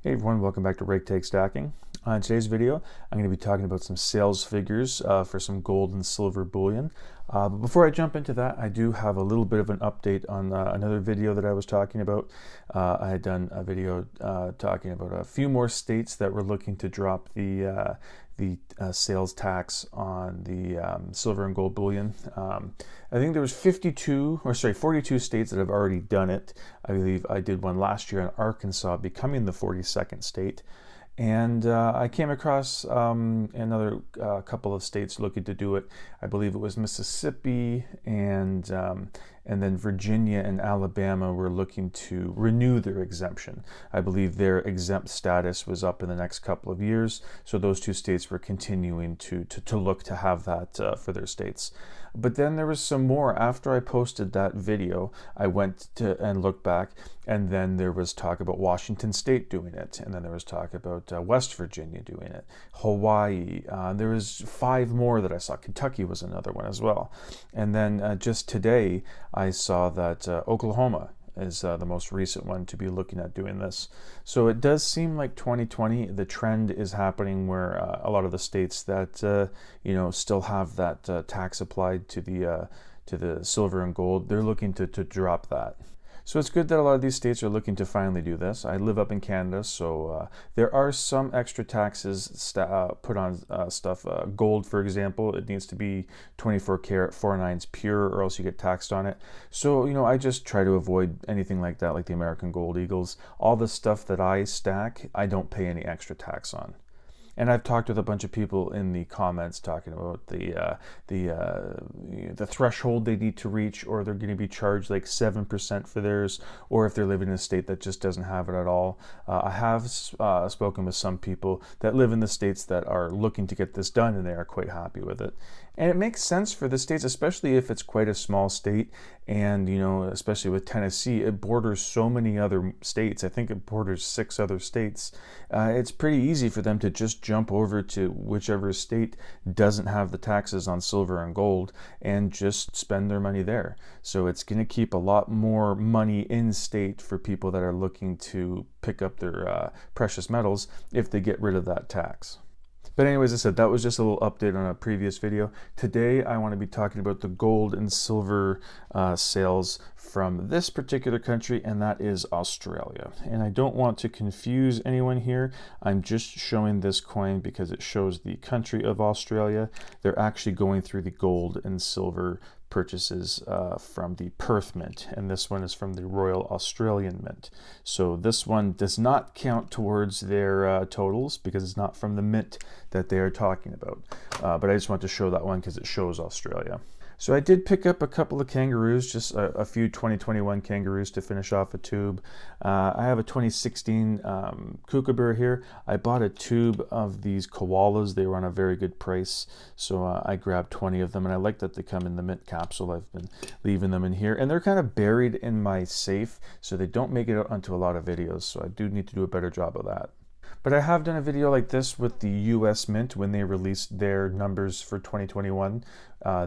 Hey everyone, welcome back to Rake Take Stacking. In today's video, I'm going to be talking about some sales figures for some gold and silver bullion. But before I jump into that, I do have a little bit of an update on another video that I was talking about. I had done a video talking about a few more states that were looking to drop the sales tax on the silver and gold bullion. I think there was 42 states that have already done it. I believe I did one last year in Arkansas, becoming the 42nd state. And I came across another couple of states looking to do it. I believe it was Mississippi and then Virginia and Alabama were looking to renew their exemption. I believe their exempt status was up in the next couple of years, so those two states were continuing to look to have that for their states. But then there was some more. After I posted that video, I went to and looked back, and then there was talk about Washington State doing it, and then there was talk about West Virginia doing it, Hawaii. There was 5 more that I saw. Kentucky was another one as well. And then just today, I saw that Oklahoma is the most recent one to be looking at doing this. So it does seem like 2020, the trend is happening where a lot of the states that still have that tax applied to the silver and gold, they're looking to drop that. So it's good that a lot of these states are looking to finally do this. I live up in Canada, so there are some extra taxes put on stuff. Gold, for example, it needs to be 24 karat 4/9 pure, or else you get taxed on it. So, I just try to avoid anything like that, like the American Gold Eagles. All the stuff that I stack, I don't pay any extra tax on. And I've talked with a bunch of people in the comments talking about the threshold they need to reach, or they're going to be charged like 7% for theirs, or if they're living in a state that just doesn't have it at all. I have spoken with some people that live in the states that are looking to get this done, and they are quite happy with it. And it makes sense for the states, especially if it's quite a small state, and especially with Tennessee, it borders so many other states. I think it borders 6 other states. It's pretty easy for them to just jump over to whichever state doesn't have the taxes on silver and gold and just spend their money there. So it's going to keep a lot more money in state for people that are looking to pick up their precious metals if they get rid of that tax. But anyways, as I said, that was just a little update on a previous video. Today, I want to be talking about the gold and silver sales from this particular country, and that is Australia. And I don't want to confuse anyone here. I'm just showing this coin because it shows the country of Australia. They're actually going through the gold and silver purchases from the Perth Mint, and this one is from the Royal Australian Mint. So this one does not count towards their totals because it's not from the mint that they are talking about. But I just want to show that one because it shows Australia. So I did pick up a couple of kangaroos, just a few 2021 kangaroos to finish off a tube. I have a 2016 kookaburra here. I bought a tube of these koalas. They were on a very good price, so I grabbed 20 of them, and I like that they come in the mint capsule. I've been leaving them in here, and they're kind of buried in my safe, so they don't make it out onto a lot of videos, so I do need to do a better job of that. But I have done a video like this with the US Mint when they released their numbers for 2021.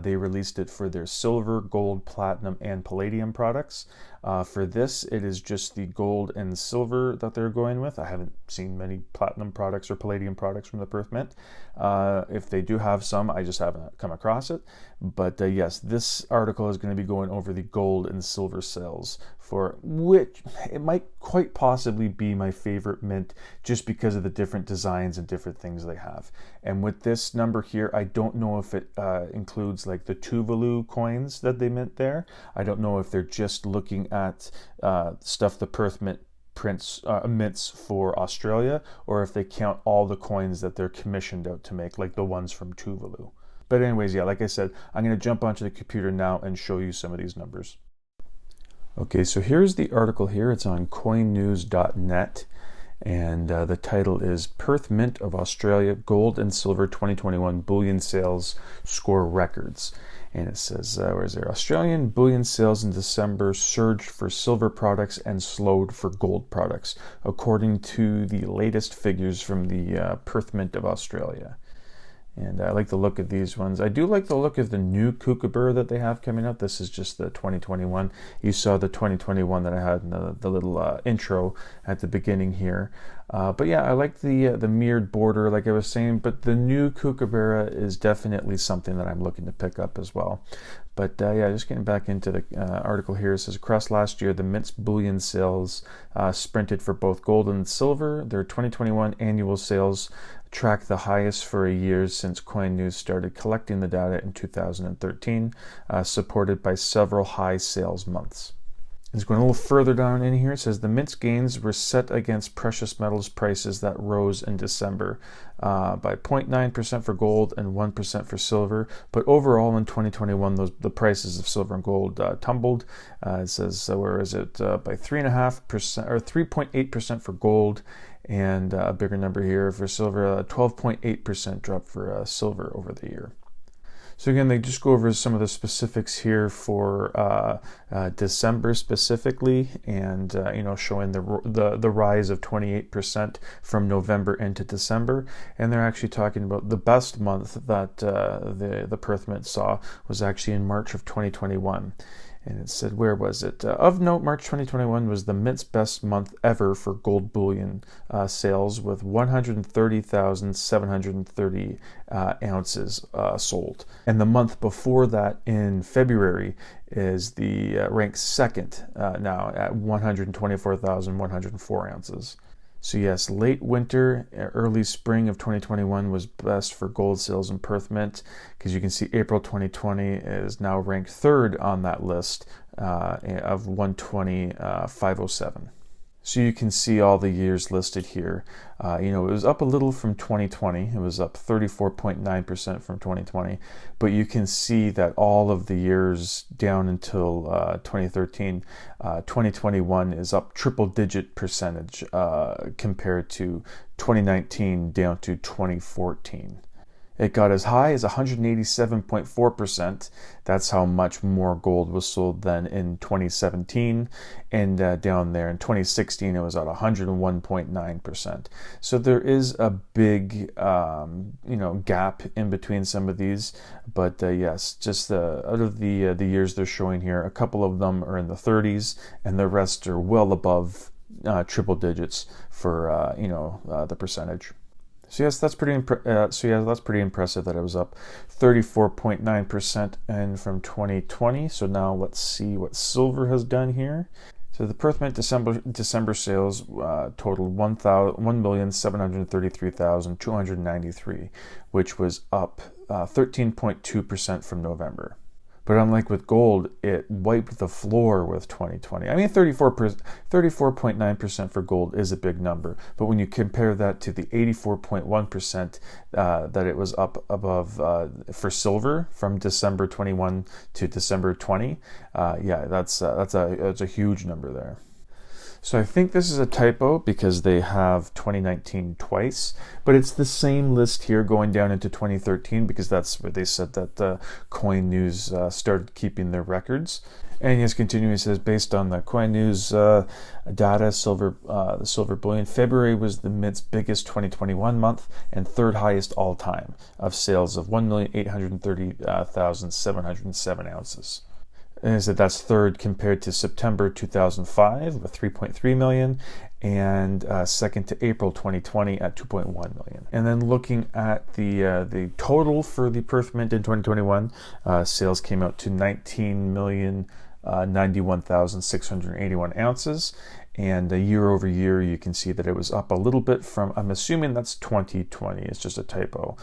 They released it for their silver, gold, platinum, and palladium products. For this, it is just the gold and silver that they're going with. I haven't seen many platinum products or palladium products from the Perth Mint. If they do have some, I just haven't come across it. But yes, this article is going to be going over the gold and silver sales, for which it might quite possibly be my favorite mint just because of the different designs and different things they have. And with this number here, I don't know if it includes like the Tuvalu coins that they mint there. I don't know if they're just looking at stuff the Perth Mint mints for Australia, or if they count all the coins that they're commissioned out to make, like the ones from Tuvalu. But anyways, yeah, like I said, I'm going to jump onto the computer now and show you some of these numbers. Okay, so here's the article here. It's on coinnews.net, and the title is Perth Mint of Australia Gold and Silver 2021 Bullion Sales Score Records. And it says, where is there? Australian bullion sales in December surged for silver products and slowed for gold products, according to the latest figures from the Perth Mint of Australia. And I like the look of these ones. I do like the look of the new kookaburra that they have coming out. This is just the 2021. You saw the 2021 that I had in the little intro at the beginning here. But yeah, I like the mirrored border, like I was saying. But the new kookaburra is definitely something that I'm looking to pick up as well. But yeah, just getting back into the article here. It says, across last year, the Mint's bullion sales sprinted for both gold and silver. Their 2021 annual sales tracked the highest for a year since Coin News started collecting the data in 2013, supported by several high sales months. It's going a little further down in here. It says the Mint's gains were set against precious metals prices that rose in December by 0.9% for gold and 1% for silver. But overall in 2021, the prices of silver and gold tumbled. It says, where is it? By 3.5% or 3.8% for gold, and a bigger number here for silver, 12.8% drop for silver over the year. So again, they just go over some of the specifics here for December specifically, and showing the rise of 28% from November into December. And they're actually talking about the best month that the Perth Mint saw was actually in March of 2021. And it said, where was it? Of note, March 2021 was the Mint's best month ever for gold bullion sales, with 130,730 ounces sold. And the month before that, in February, is the ranked second now at 124,104 ounces. So yes, late winter, early spring of 2021 was best for gold sales in Perth Mint, because you can see April 2020 is now ranked third on that list of 120,507. So you can see all the years listed here. It was up a little from 2020. It was up 34.9% from 2020. But you can see that all of the years down until 2013, 2021 is up triple-digit percentage compared to 2019 down to 2014. It got as high as 187.4%. That's how much more gold was sold than in 2017. And down there in 2016, it was at 101.9%. So there is a big, gap in between some of these. But yes, just out of the years they're showing here, a couple of them are in the 30s, and the rest are well above triple digits for the percentage. So yes, that's pretty impressive that it was up 34.9% and from 2020. So now let's see what silver has done here. So the Perth Mint December sales totaled 1,733,293, which was up 13.2% from November. But unlike with gold, it wiped the floor with 2020. I mean, 34.9% for gold is a big number. But when you compare that to the 84.1% that it was up above for silver from December 21 to December 20, that's a huge number there. So I think this is a typo because they have 2019 twice, but it's the same list here going down into 2013 because that's where they said that Coin News started keeping their records. And yes, continuing, it says, based on the Coin News data, the silver bullion, February was the Mint's biggest 2021 month and third highest all time of sales of 1,830,707 ounces. And is that's third compared to September 2005 with 3.3 million, and second to April 2020 at 2.1 million. And then looking at the total for the Perth Mint in 2021, sales came out to 19,091,681 ounces. And year over year, you can see that it was up a little bit from, I'm assuming that's 2020, it's just a typo.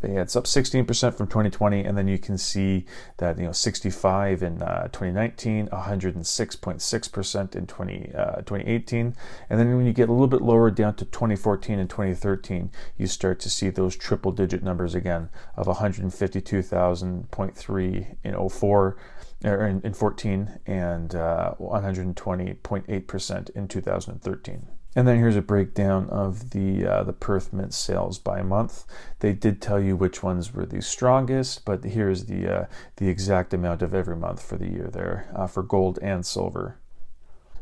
It's up 16% from 2020, and then you can see that 65 in 2019, 106.6% in 2018, and then when you get a little bit lower down to 2014 and 2013, you start to see those triple-digit numbers again of 152,000.3 in 04. In 14 and 120.8% in 2013. And then here's a breakdown of the Perth Mint sales by month. They did tell you which ones were the strongest, but here's the exact amount of every month for the year there for gold and silver.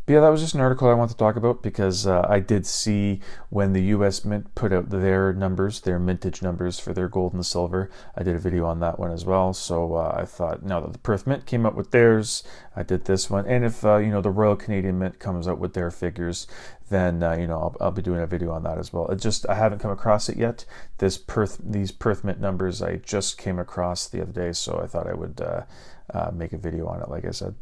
But yeah, that was just an article I want to talk about because I did see when the US Mint put out their numbers, their mintage numbers for their gold and silver. I did a video on that one as well. So I thought now that the Perth Mint came up with theirs, I did this one. And if the Royal Canadian Mint comes out with their figures, then I'll be doing a video on that as well. I haven't come across it yet. These Perth Mint numbers I just came across the other day, so I thought I would make a video on it, like I said.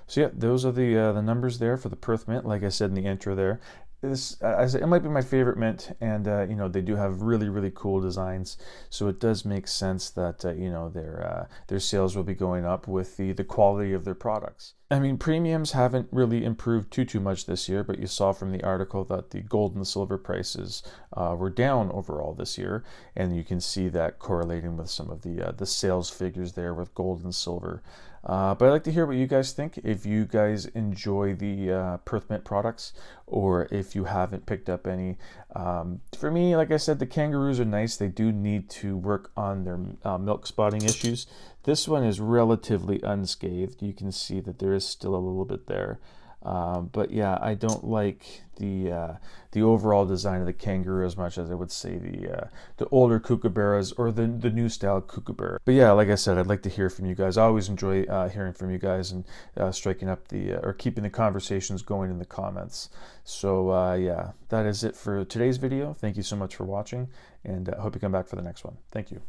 So yeah, those are the numbers there for the Perth Mint. Like I said in the intro there, it might be my favorite mint, and they do have really, really cool designs. So it does make sense that their sales will be going up with the quality of their products. I mean, premiums haven't really improved too much this year, but you saw from the article that the gold and the silver prices were down overall this year, and you can see that correlating with some of the sales figures there with gold and silver. But I'd like to hear what you guys think. If you guys enjoy the Perth Mint products, or if you haven't picked up any. For me, like I said, the kangaroos are nice. They do need to work on their milk spotting issues. This one is relatively unscathed. You can see that there is still a little bit there. But yeah, I don't like the overall design of the kangaroo as much as I would say the older kookaburras or the new style kookaburra. But yeah, like I said, I'd like to hear from you guys. I always enjoy hearing from you guys and striking up or keeping the conversations going in the comments. So yeah, that is it for today's video. Thank you so much for watching, and I hope you come back for the next one. Thank you.